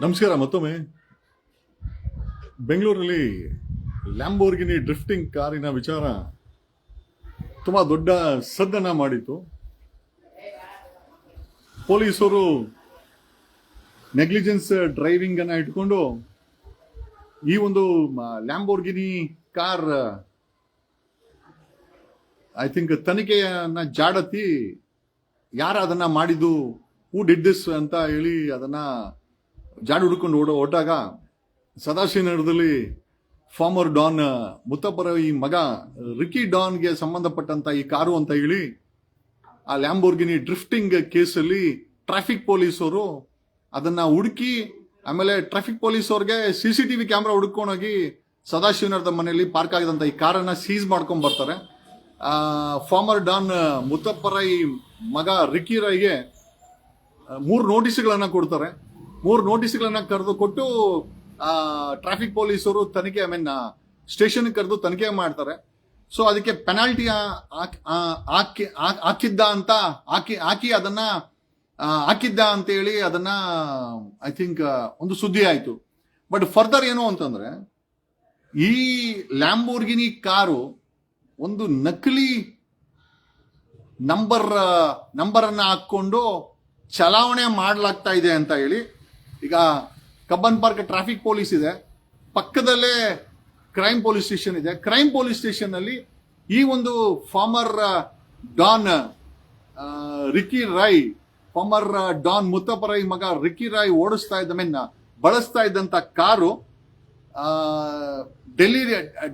ನಮಸ್ಕಾರ. ಮತ್ತೊಮ್ಮೆ ಬೆಂಗಳೂರಲ್ಲಿ ಲ್ಯಾಂಬೋರ್ಗಿನಿ ಡ್ರಿಫ್ಟಿಂಗ್ ಕಾರಿನ ವಿಚಾರ ತುಂಬಾ ದೊಡ್ಡ ಸದ್ದನ್ನ ಮಾಡಿತು. ಪೊಲೀಸರು ನೆಗ್ಲಿಜೆನ್ಸ್ ಡ್ರೈವಿಂಗ್ ಅನ್ನ ಇಟ್ಕೊಂಡು ಈ ಒಂದು ಲ್ಯಾಂಬೋರ್ಗಿನಿ ಕಾರ್ ಐ ಥಿಂಕ್ ತನಿಖೆಯನ್ನ ಜಾಡತಿ ಯಾರು ಅದನ್ನ ಮಾಡಿದ್ದು, ಹೂ ಡಿಡ್ ದಿಸ್ ಅಂತ ಹೇಳಿ ಅದನ್ನ ಜಾಡು ಹುಡ್ಕೊಂಡು ಹೊರಟಾಗ ಸದಾಶಿವನಗರದಲ್ಲಿ ಫಾರ್ಮರ್ ಡಾನ್ ಮುತ್ತಪ್ಪರ ಈ ಮಗ ರಿಕಿ ಡಾನ್ಗೆ ಸಂಬಂಧಪಟ್ಟಂತ ಈ ಕಾರು ಅಂತ ಹೇಳಿ ಆ ಲ್ಯಾಂಬೋರ್ಗಿನಿ ಡ್ರಿಫ್ಟಿಂಗ್ ಕೇಸಲ್ಲಿ ಟ್ರಾಫಿಕ್ ಪೊಲೀಸರು ಅದನ್ನ ಹುಡುಕಿ, ಆಮೇಲೆ ಟ್ರಾಫಿಕ್ ಪೊಲೀಸವ್ರಿಗೆ CCTV ಕ್ಯಾಮ್ರಾ ಹುಡ್ಕೊಂಡೋಗಿ ಸದಾಶಿವನಗರದ ಮನೆಯಲ್ಲಿ ಪಾರ್ಕ್ ಆಗಿದಂತ ಈ ಕಾರನ್ನ ಸೀಸ್ ಮಾಡ್ಕೊಂಡ್ ಬರ್ತಾರೆ. ಫಾರ್ಮರ್ ಡಾನ್ ಮುತ್ತಪ್ಪರ ಈ ಮಗ ರಿಕಿ ರೈಗೆ 3 ನೋಟಿಸ್ಗಳನ್ನ ಕೊಡ್ತಾರೆ. 3 ನೋಟಿಸ್ಗಳನ್ನ ಕರೆದು ಕೊಟ್ಟು ಟ್ರಾಫಿಕ್ ಪೊಲೀಸರು ತನಿಖೆ ಸ್ಟೇಷನ್ ಕರೆದು ತನಿಖೆ ಮಾಡ್ತಾರೆ. ಸೊ ಅದಕ್ಕೆ ಪೆನಾಲ್ಟಿ ಹಾಕಿದ್ದ ಅಂತ ಹೇಳಿ ಅದನ್ನ ಐ ಥಿಂಕ್ ಒಂದು ಸುದ್ದಿ ಆಯ್ತು. ಬಟ್ ಫರ್ದರ್ ಏನು ಅಂತಂದ್ರೆ, ಈ ಲ್ಯಾಂಬೋರ್ಗಿನಿ ಕಾರು ಒಂದು ನಕಲಿ ನಂಬರ್ ಅನ್ನ ಹಾಕೊಂಡು ಚಲಾವಣೆ ಮಾಡಲಾಗ್ತಾ ಇದೆ ಅಂತ ಹೇಳಿ ಈಗ ಕಬ್ಬನ್ ಪಾರ್ಕ್ ಟ್ರಾಫಿಕ್ ಪೊಲೀಸ್ ಇದೆ, ಪಕ್ಕದಲ್ಲೇ ಕ್ರೈಮ್ ಪೊಲೀಸ್ ಸ್ಟೇಷನ್ ಇದೆ. ಕ್ರೈಮ್ ಪೊಲೀಸ್ ಸ್ಟೇಷನ್ ಅಲ್ಲಿ ಈ ಒಂದು former don Ricky Rai, former don ಮುತ್ತಪ್ಪರ ಈ ಮಗ ರಿಕಿ ರೈ ಓಡಿಸ್ತಾ ಇದ್ದ ಬಳಸ್ತಾ ಇದ್ದಂತ ಕಾರು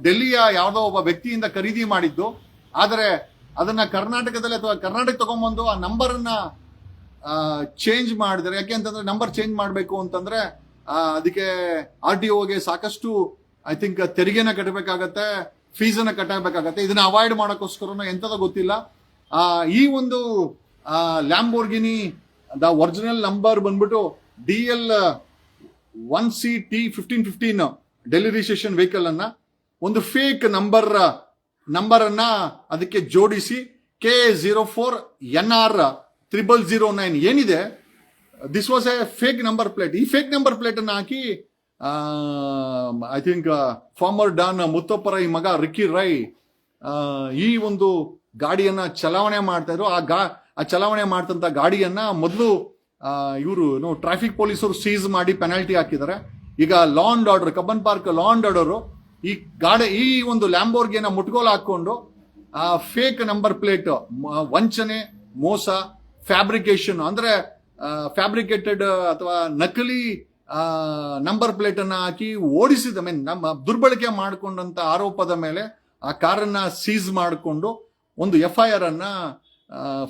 ಡೆಲ್ಲಿಯ ಯಾವುದೋ ಒಬ್ಬ ವ್ಯಕ್ತಿಯಿಂದ ಖರೀದಿ ಮಾಡಿದ್ದು. ಆದರೆ ಅದನ್ನ ಕರ್ನಾಟಕದಲ್ಲಿ ಅಥವಾ ಕರ್ನಾಟಕ ತಗೊಂಡ್ಬಂದು ಆ ನಂಬರ್ ಅನ್ನ ಚೇಂಜ್ ಮಾಡಿದ್ರೆ, ಯಾಕೆ ಅಂತಂದ್ರೆ ನಂಬರ್ ಚೇಂಜ್ ಮಾಡಬೇಕು ಅಂತಂದ್ರೆ ಅದಕ್ಕೆ RTOಗೆ ಸಾಕಷ್ಟು ಐ ಥಿಂಕ್ ತೆರಿಗೆನ ಕಟ್ಟಬೇಕಾಗತ್ತೆ, ಫೀಸನ್ನ ಕಟ್ಟಬೇಕಾಗತ್ತೆ. ಇದನ್ನ ಅವಾಯ್ಡ್ ಮಾಡೋಕ್ಕೋಸ್ಕರ ಎಂತದ ಗೊತ್ತಿಲ್ಲ ಈ ಒಂದು ಲ್ಯಾಂಬೋರ್ಗಿನಿ ದ ಒರಿಜಿನಲ್ ನಂಬರ್ ಬಂದ್ಬಿಟ್ಟು DL 1CT 1515 Delhi registration vehicle ಅನ್ನ ಒಂದು ಫೇಕ್ ನಂಬರ್ ಅನ್ನ ಅದಕ್ಕೆ ಜೋಡಿಸಿ K04NR 0009 ಏನಿದೆ, this was A fake number plate. ಈ ಫೇಕ್ ನಂಬರ್ ಪ್ಲೇಟ್ ಅನ್ನ ಹಾಕಿ ಐ ಥಿಂಕ್ ಫಾರ್ಮರ್ ಡಾನ್ ಮುತ್ತಪ್ಪರ ಈ ಮಗ ರಿಕಿ ರೈ ಈ ಒಂದು ಗಾಡಿಯನ್ನ ಚಲಾವಣೆ ಮಾಡ್ತಾ ಇದ್ರು. ಆ ಚಲಾವಣೆ ಮಾಡ್ತಂತ ಗಾಡಿಯನ್ನ ಮೊದಲು ಇವರು ಟ್ರಾಫಿಕ್ ಪೊಲೀಸರು ಸೀಸ್ ಮಾಡಿ ಪೆನಾಲ್ಟಿ ಹಾಕಿದ್ದಾರೆ. ಈಗ ಲಾ and order, Cubbon park law and order ಈ ಒಂದು ಲ್ಯಾಂಬೋರ್ಗಿನ ಮುಟ್ಗೋಲು ಹಾಕೊಂಡು ಆ ಫೇಕ್ ನಂಬರ್ ಪ್ಲೇಟ್ ವಂಚನೆ, ಮೋಸ, ಫ್ಯಾಬ್ರಿಕೇಶನ್ ಅಂದ್ರೆ ಫ್ಯಾಬ್ರಿಕೇಟೆಡ್ ಅಥವಾ ನಕಲಿ ನಂಬರ್ ಪ್ಲೇಟ್ ಅನ್ನ ಹಾಕಿ ಓಡಿಸಿದ ನಮ್ಮ ದುರ್ಬಳಕೆ ಮಾಡಿಕೊಂಡಂತ ಆರೋಪದ ಮೇಲೆ ಆ ಕಾರನ್ನ ಸೀಸ್ ಮಾಡಿಕೊಂಡು ಒಂದು FIR ಅನ್ನ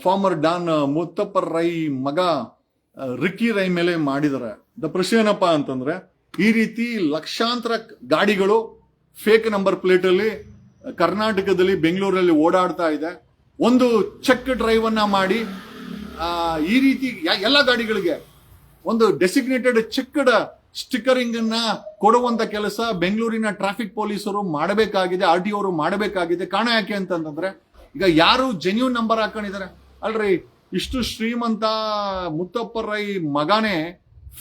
ಫಾರ್ಮರ್ ಡಾನ್ ಮುತ್ತಪ್ಪರ್ ರೈ ಮಗ ರಿಕಿ ರೈ ಮೇಲೆ ಮಾಡಿದ್ದಾರೆ. ಪ್ರಶ್ನೆ ಏನಪ್ಪಾ ಅಂತಂದ್ರೆ, ಈ ರೀತಿ ಲಕ್ಷಾಂತರ ಗಾಡಿಗಳು ಫೇಕ್ ನಂಬರ್ ಪ್ಲೇಟ್ ಅಲ್ಲಿ ಕರ್ನಾಟಕದಲ್ಲಿ ಬೆಂಗಳೂರಲ್ಲಿ ಓಡಾಡ್ತಾ ಇದೆ. ಒಂದು ಚೆಕ್ ಡ್ರೈವ್ ಅನ್ನ ಮಾಡಿ ಈ ರೀತಿ ಎಲ್ಲ ಗಾಡಿಗಳಿಗೆ ಒಂದು ಡೆಸಿಗ್ನೇಟೆಡ್ ಚೆಕ್ಡ್ ಸ್ಟಿಕರಿಂಗ್ ಅನ್ನ ಕೊಡುವಂತ ಕೆಲಸ ಬೆಂಗಳೂರಿನ ಟ್ರಾಫಿಕ್ ಪೊಲೀಸರು ಮಾಡಬೇಕಾಗಿದೆ, RTO ಮಾಡಬೇಕಾಗಿದೆ. ಕಾರಣ ಯಾಕೆ ಅಂತಂದ್ರೆ, ಈಗ ಯಾರು ಜೆನ್ಯೂನ್ ನಂಬರ್ ಹಾಕೊಂಡಿದ್ದಾರೆ ಅಲ್ರಿ, ಇಷ್ಟು ಶ್ರೀಮಂತ ಮುತ್ತಪ್ಪರ್ ರೈ ಮಗನೇ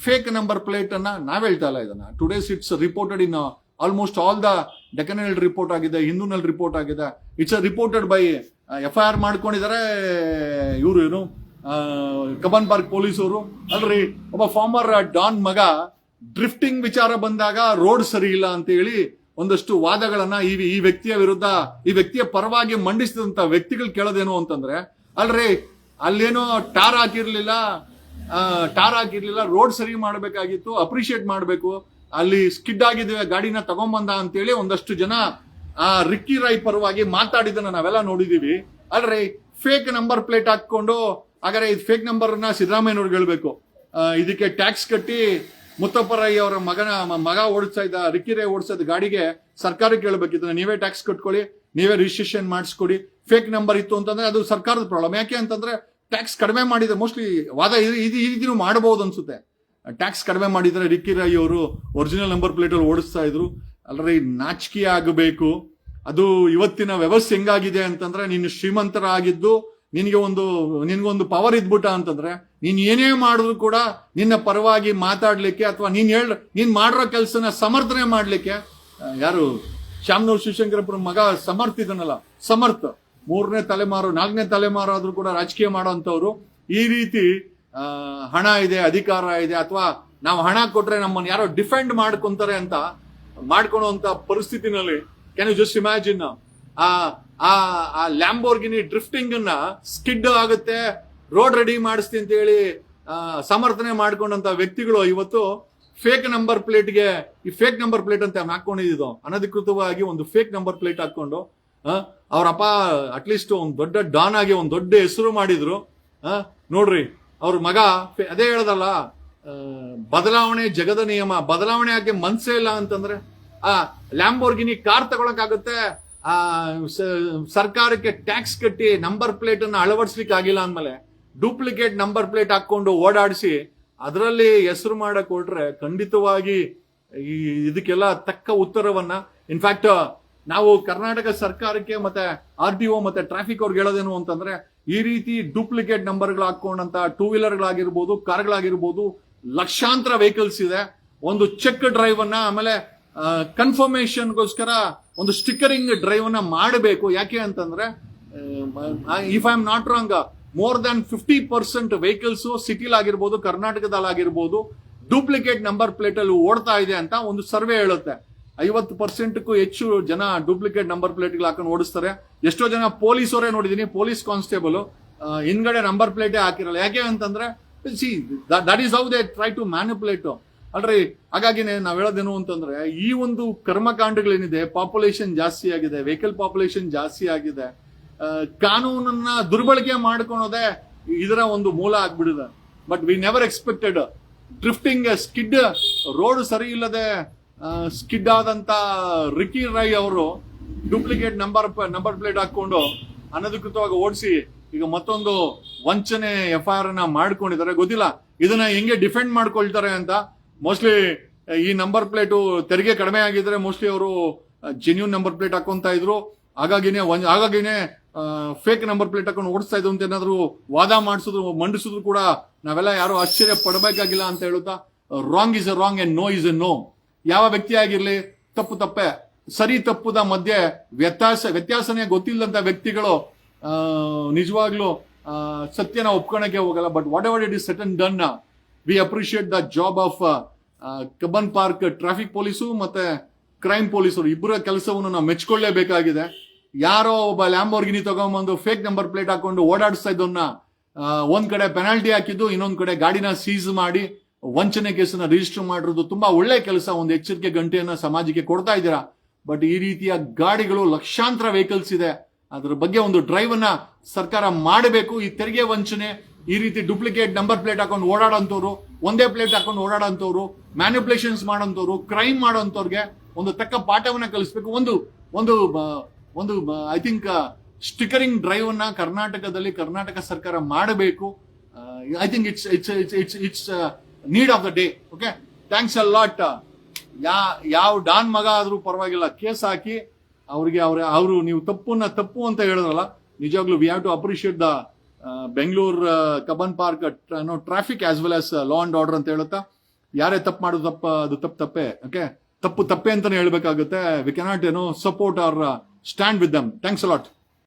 ಫೇಕ್ ನಂಬರ್ ಪ್ಲೇಟ್ ಅನ್ನ ನಾವ್ ಹೇಳ್ತಾ ಇಲ್ಲ. ಇದನ್ನ today's it's reported in almost all the ಡೆಕ್ಕನಲ್ಲಿ ರಿಪೋರ್ಟ್ ಆಗಿದೆ, ಹಿಂದೂನಲ್ಲಿ ರಿಪೋರ್ಟ್ ಆಗಿದೆ. ಇಟ್ಸ್ ರಿಪೋರ್ಟೆಡ್ ಬೈ FIR ಮಾಡ್ಕೊಂಡಿದ್ದಾರೆ ಇವರು ಕಬ್ಬನ್ ಪಾರ್ಕ್ ಪೊಲೀಸರು ಅಲ್ರಿ. ಒಬ್ಬ ಫಾರ್ಮರ್ ಡಾನ್ ಮಗ ಡ್ರಿಫ್ಟಿಂಗ್ ವಿಚಾರ ಬಂದಾಗ ರೋಡ್ ಸರಿ ಇಲ್ಲ ಅಂತ ಹೇಳಿ ಒಂದಷ್ಟು ವಾದಗಳನ್ನ ಈ ವ್ಯಕ್ತಿಯ ವಿರುದ್ಧ, ಈ ವ್ಯಕ್ತಿಯ ಪರವಾಗಿ ಮಂಡಿಸಿದಂತ ವ್ಯಕ್ತಿಗಳು ಕೇಳೋದೇನು ಅಂತಂದ್ರೆ, ಅಲ್ರಿ ಅಲ್ಲೇನೋ ಟಾರ್ ಹಾಕಿರ್ಲಿಲ್ಲ, ರೋಡ್ ಸರಿ ಮಾಡಬೇಕಾಗಿತ್ತು, ಅಪ್ರಿಶಿಯೇಟ್ ಮಾಡಬೇಕು, ಅಲ್ಲಿ ಸ್ಕಿಡ್ ಆಗಿದ್ದೇವೆ ಗಾಡಿನ ತಗೊಂಬಂದ ಅಂತೇಳಿ ಒಂದಷ್ಟು ಜನ ರಿಕ್ಕಿ ರೈ ಪರವಾಗಿ ಮಾತಾಡಿದ್ದನ್ನ ನಾವೆಲ್ಲ ನೋಡಿದೀವಿ. ಅಲ್ರಿ ಫೇಕ್ ನಂಬರ್ ಪ್ಲೇಟ್ ಹಾಕೊಂಡು, ಹಾಗಾದ್ರೆ ಇದು ಫೇಕ್ ನಂಬರ್ ನ ಸಿದ್ದರಾಮಯ್ಯನವ್ರಿಗೆ ಹೇಳ್ಬೇಕು, ಇದಕ್ಕೆ ಟ್ಯಾಕ್ಸ್ ಕಟ್ಟಿ ಮುತ್ತಪ್ಪರ್ ರೈ ಅವರ ಮಗ ಓಡಿಸ್ತಾ ಇದ್ದ ರಿಕ್ಕಿ ರೈ ಓಡಿಸ್ತಾ ಇದ್ದ ಗಾಡಿಗೆ ಸರ್ಕಾರಕ್ಕೆ ಹೇಳ್ಬೇಕಿತ್ತು, ನೀವೇ ಟ್ಯಾಕ್ಸ್ ಕಟ್ಕೊಳ್ಳಿ, ನೀವೇ ರಿಜಿಸ್ಟ್ರೇಷನ್ ಮಾಡಿಸ್ಕೊಡಿ. ಫೇಕ್ ನಂಬರ್ ಇತ್ತು ಅಂತಂದ್ರೆ ಅದು ಸರ್ಕಾರದ ಪ್ರಾಬ್ಲಮ್. ಯಾಕೆ ಅಂತಂದ್ರೆ ಟ್ಯಾಕ್ಸ್ ಕಡಿಮೆ ಮಾಡಿದ್ರೆ ಮೋಸ್ಟ್ಲಿ ವಾದ ಈ ರೀತಿನೂ ಮಾಡಬಹುದು ಅನ್ಸುತ್ತೆ. ಟ್ಯಾಕ್ಸ್ ಕಡಿಮೆ ಮಾಡಿದ್ರೆ ರಿಕ್ಕಿ ರೈ ಅವರು ಒರಿಜಿನಲ್ ನಂಬರ್ ಪ್ಲೇಟ್ ಅಲ್ಲಿ ಓಡಿಸ್ತಾ ಇದ್ರು. ಅಲ್ರಿ ನಾಚಿಕೆ ಆಗಬೇಕು. ಅದು ಇವತ್ತಿನ ವ್ಯವಸ್ಥೆ ಹೆಂಗಾಗಿದೆ ಅಂತಂದ್ರೆ, ನೀನು ಶ್ರೀಮಂತರಾಗಿದ್ದು ನಿನಗೊಂದು ಪವರ್ ಇದ್ಬಿಟ್ಟ ಅಂತಂದ್ರೆ ನೀನ್ ಏನೇ ಮಾಡಿದ್ರು ಕೂಡ ನಿನ್ನ ಪರವಾಗಿ ಮಾತಾಡ್ಲಿಕ್ಕೆ ಅಥವಾ ನೀನ್ ಮಾಡಿರೋ ಕೆಲಸನ ಸಮರ್ಥನೆ ಮಾಡ್ಲಿಕ್ಕೆ ಯಾರು ಶಾಮನೂರ್ ಶಿವಶಂಕರಪ್ಪರ ಮಗ ಸಮರ್ಥ ಇದನ್ನಲ್ಲ, ಸಮರ್ಥ 3ನೇ ತಲೆಮಾರು 4ನೇ ತಲೆಮಾರು ಆದ್ರೂ ಕೂಡ ರಾಜಕೀಯ ಮಾಡೋಂಥವ್ರು ಈ ರೀತಿ ಹಣ ಇದೆ, ಅಧಿಕಾರ ಇದೆ, ಅಥವಾ ನಾವು ಹಣ ಕೊಟ್ರೆ ನಮ್ಮನ್ನು ಯಾರೋ ಡಿಫೆಂಡ್ ಮಾಡ್ಕೊಂತಾರೆ ಅಂತ ಮಾಡ್ಕೊಳ್ಳುವಂತ ಪರಿಸ್ಥಿತಿನಲ್ಲಿ ಕ್ಯಾನ್ ಯು ಜಸ್ಟ್ ಇಮ್ಯಾಜಿನ್ ಆ ಲ್ಯಾಂಬೋರ್ಗಿನಿ ಡ್ರಿಫ್ಟಿಂಗ್ ಅನ್ನ ಸ್ಕಿಡ್ ಆಗುತ್ತೆ, ರೋಡ್ ರೆಡಿ ಮಾಡಿಸ್ತೀನಿ ಅಂತ ಹೇಳಿ ಸಮರ್ಥನೆ ಮಾಡ್ಕೊಂಡಂತ ವ್ಯಕ್ತಿಗಳು ಇವತ್ತು ಫೇಕ್ ನಂಬರ್ ಪ್ಲೇಟ್ಗೆ ಈ ಫೇಕ್ ನಂಬರ್ ಪ್ಲೇಟ್ ಅಂತ ಹಾಕೊಂಡಿದ್ದು ಅನಧಿಕೃತವಾಗಿ ಒಂದು ಫೇಕ್ ನಂಬರ್ ಪ್ಲೇಟ್ ಹಾಕೊಂಡು ಅವ್ರಪ್ಪ ಅಟ್ಲೀಸ್ಟ್ ಒಂದು ದೊಡ್ಡ ಡಾನ್ ಆಗಿ ಒಂದು ದೊಡ್ಡ ಹೆಸರು ಮಾಡಿದ್ರು. ನೋಡ್ರಿ ಅವ್ರ ಮಗ ಅದೇ ಹೇಳದಲ್ಲ, ಬದಲಾವಣೆ ಜಗದ ನಿಯಮ, ಬದಲಾವಣೆ ಆಗಿ ಮನ್ಸೇ ಇಲ್ಲ ಅಂತಂದ್ರೆ ಆ ಲ್ಯಾಂಬೋರ್ಗಿನಿ ಕಾರ್ ತಗೊಳಕಾಗುತ್ತೆ, ಆ ಸರ್ಕಾರಕ್ಕೆ ಟ್ಯಾಕ್ಸ್ ಕಟ್ಟಿ ನಂಬರ್ ಪ್ಲೇಟ್ ಅನ್ನ ಅಳವಡಿಸ್ಲಿಕ್ಕೆ ಆಗಿಲ್ಲ ಅಂದ್ಮೇಲೆ ಡೂಪ್ಲಿಕೇಟ್ ನಂಬರ್ ಪ್ಲೇಟ್ ಹಾಕೊಂಡು ಓಡಾಡಿಸಿ ಅದರಲ್ಲಿ ಹೆಸರು ಮಾಡಕ್ ಹೊರಟ್ರೆ ಖಂಡಿತವಾಗಿ ಇದಕ್ಕೆಲ್ಲ ತಕ್ಕ ಉತ್ತರವನ್ನ ಇನ್ಫ್ಯಾಕ್ಟ್ ನಾವು ಕರ್ನಾಟಕ ಸರ್ಕಾರಕ್ಕೆ ಮತ್ತೆ RTO ಮತ್ತೆ ಟ್ರಾಫಿಕ್ ಅವ್ರಿಗೆ ಹೇಳೋದೇನು ಅಂತಂದ್ರೆ, ಈ ರೀತಿ ಡೂಪ್ಲಿಕೇಟ್ ನಂಬರ್ಗಳು ಹಾಕೊಂಡಂತ ಟೂ ವೀಲರ್ಗಳಾಗಿರ್ಬೋದು, ಕಾರ್ಗಳಾಗಿರ್ಬೋದು, ಲಕ್ಷಾಂತರ ವೆಹಿಕಲ್ಸ್ ಇದೆ. ಒಂದು ಚೆಕ್ ಡ್ರೈವ್ ಅನ್ನ ಆಮೇಲೆ ಕನ್ಫರ್ಮೇಶನ್ಗೋಸ್ಕರ ಒಂದು ಸ್ಟಿಕ್ಕರಿಂಗ್ ಡ್ರೈವ್ ಅನ್ನ ಮಾಡಬೇಕು. ಯಾಕೆ ಅಂತಂದ್ರೆ if I am not wrong more than 50% vehicles ಸಿಟಿಲಾಗಿರ್ಬೋದು, ಕರ್ನಾಟಕದಲ್ಲಾಗಿರ್ಬೋದು ಡೂಪ್ಲಿಕೇಟ್ ನಂಬರ್ ಪ್ಲೇಟ್ ಅಲ್ಲಿ ಓಡ್ತಾ ಇದೆ ಅಂತ ಒಂದು ಸರ್ವೆ ಹೇಳುತ್ತೆ. 50%ಕ್ಕೂ ಹೆಚ್ಚು ಜನ ಡೂಪ್ಲಿಕೇಟ್ ನಂಬರ್ ಪ್ಲೇಟ್ ಹಾಕೊಂಡು ಓಡಿಸ್ತಾರೆ. ಎಷ್ಟೋ ಜನ ಪೊಲೀಸರೇ ನೋಡಿದೀನಿ, ಪೊಲೀಸ್ ಕಾನ್ಸ್ಟೇಬಲ್ ಹಿಂದ್ಗಡೆ ನಂಬರ್ ಪ್ಲೇಟೇ ಹಾಕಿರಲ್ಲ. ಯಾಕೆ ಅಂತಂದ್ರೆ that is how they try to manipulate ಅಲ್ರಿ. ಹಾಗಾಗಿನೇ ನಾವ್ ಹೇಳೋದೇನು ಅಂತಂದ್ರೆ, ಈ ಒಂದು ಕರ್ಮಕಾಂಡಗಳೇನಿದೆ, ಪಾಪ್ಯುಲೇಷನ್ ಜಾಸ್ತಿ ಆಗಿದೆ, ವೆಹಿಕಲ್ ಪಾಪ್ಯುಲೇಷನ್ ಜಾಸ್ತಿ ಆಗಿದೆ, ಕಾನೂನನ್ನ ದುರ್ಬಳಕೆ ಮಾಡ್ಕೊಳೋದೇ ಇದರ ಒಂದು ಮೂಲ ಆಗ್ಬಿಡಿದೆ. But we never expected drifting skid, road ಸರಿ ಇಲ್ಲದೆ ಸ್ಕಿಡ್ ಆದಂತ ರಿಕಿ ರೈ ಅವರು ಡೂಪ್ಲಿಕೇಟ್ ನಂಬರ್ ಪ್ಲೇಟ್ ಹಾಕೊಂಡು ಅನಧಿಕೃತವಾಗಿ ಓಡಿಸಿ ಈಗ ಮತ್ತೊಂದು ವಂಚನೆ FIR ಅನ್ನ ಮಾಡ್ಕೊಂಡಿದ್ದಾರೆ. ಗೊತ್ತಿಲ್ಲ ಇದನ್ನ ಹೆಂಗೆ ಡಿಫೆಂಡ್ ಮಾಡ್ಕೊಳ್ತಾರೆ ಅಂತ. ಮೋಸ್ಟ್ಲಿ ಈ ನಂಬರ್ ಪ್ಲೇಟು ತೆರಿಗೆ ಕಡಿಮೆ ಆಗಿದ್ರೆ ಮೋಸ್ಟ್ಲಿ ಅವರು ಜೆನ್ಯೂನ್ ನಂಬರ್ ಪ್ಲೇಟ್ ಹಾಕೊಂತ ಇದ್ರು, ಹಾಗಾಗಿನೇ ಫೇಕ್ ನಂಬರ್ ಪ್ಲೇಟ್ ಹಾಕೊಂಡು ಓಡಿಸ್ತಾ ಇದ್ರು ಅಂತ ಏನಾದ್ರು ವಾದ ಮಂಡಿಸಿದ್ರು ಕೂಡ ನಾವೆಲ್ಲ ಯಾರು ಆಶ್ಚರ್ಯ ಪಡಬೇಕಾಗಿಲ್ಲ ಅಂತ ಹೇಳುತ್ತಾ, wrong is a wrong and no is a no. ಯಾವ ವ್ಯಕ್ತಿ ಆಗಿರ್ಲಿ ತಪ್ಪು ತಪ್ಪೆ, ಸರಿ ತಪ್ಪುದ ಮಧ್ಯೆ ವ್ಯತ್ಯಾಸನೇ ಗೊತ್ತಿಲ್ಲದಂತ ವ್ಯಕ್ತಿಗಳು ನಿಜವಾಗ್ಲೂ ಸತ್ಯನ ಒಪ್ಕೊಳಕ್ಕೆ ಹೋಗಲ್ಲ. But whatever it is set and done, we appreciate the job of Cubbon Park traffic police ಮತ್ತೆ ಕ್ರೈಮ್ ಪೊಲೀಸರು ಇಬ್ಬರ ಕೆಲಸವನ್ನು ನಾವು ಮೆಚ್ಕೊಳ್ಳೇಬೇಕಾಗಿದೆ. ಯಾರೋ ಒಬ್ಬ ಲ್ಯಾಂಬೋರ್ಗಿನಿ ತಗೊಂಡ್ಬಂದು ಫೇಕ್ ನಂಬರ್ ಪ್ಲೇಟ್ ಹಾಕೊಂಡು ಓಡಾಡಿಸ್ತಾ ಇದ್ದವನ್ನ ಒಂದ್ ಕಡೆ ಪೆನಾಲ್ಟಿ ಹಾಕಿದ್ದು, ಇನ್ನೊಂದ್ ಕಡೆ ಗಾಡಿನ ಸೀಸ್ ಮಾಡಿ ವಂಚನೆ ಕೇಸನ್ನ ರಿಜಿಸ್ಟರ್ ಮಾಡಿರೋದು ತುಂಬಾ ಒಳ್ಳೆ ಕೆಲಸ. ಒಂದು ಎಚ್ಚರಿಕೆ ಗಂಟೆಯನ್ನ ಸಮಾಜಕ್ಕೆ ಕೊಡ್ತಾ ಇದ್ದೀರಾ. ಬಟ್ ಈ ರೀತಿಯ ಗಾಡಿಗಳು ಲಕ್ಷಾಂತರ ವೆಹಿಕಲ್ಸ್ ಇದೆ, ಅದ್ರ ಬಗ್ಗೆ ಒಂದು ಡ್ರೈವ್ ಅನ್ನ ಸರ್ಕಾರ ಮಾಡಬೇಕು. ಈ ತೆರಿಗೆ ವಂಚನೆ, ಈ ರೀತಿ ಡೂಪ್ಲಿಕೇಟ್ ನಂಬರ್ ಪ್ಲೇಟ್ ಹಾಕೊಂಡು ಓಡಾಡೋಂಥವ್ರು, ಒಂದೇ ಪ್ಲೇಟ್ ಹಾಕೊಂಡು ಓಡಾಡೋಂಥವ್ರು, ಮ್ಯಾನಿಪುಲೇಷನ್ಸ್ ಮಾಡೋಂಥವ್ರು, ಕ್ರೈಮ್ ಮಾಡೋಂಥವ್ರಿಗೆ ಒಂದು ತಕ್ಕ ಪಾಠವನ್ನ ಕಲಿಸ್ಬೇಕು. ಒಂದು ಐ ಥಿಂಕ್ ಸ್ಟಿಕರಿಂಗ್ ಡ್ರೈವ್ ಅನ್ನ ಕರ್ನಾಟಕದಲ್ಲಿ ಕರ್ನಾಟಕ ಸರ್ಕಾರ ಮಾಡಬೇಕು. I think it's need of the day. Okay, thanks a lot. ಯಾವ ಡಾನ್ ಮಗ ಆದ್ರೂ ಪರವಾಗಿಲ್ಲ, ಕೇಸ್ ಹಾಕಿ ಅವರು ನೀವು ತಪ್ಪು ಅಂತ ಹೇಳಿದ್ರಲ್ಲ, ನಿಜವಾಗ್ಲೂ we have to appreciate the Bengaluru Cubbon Park traffic as well as law and order ಅಂತ ಹೇಳುತ್ತಾ, ಯಾರೇ ತಪ್ಪು ಮಾಡೋದು ಅದು ತಪ್ಪೆ. ಓಕೆ, ತಪ್ಪೆ ಅಂತಾನೆ ಹೇಳ್ಬೇಕಾಗುತ್ತೆ. We cannot support or stand with them. Thanks a lot.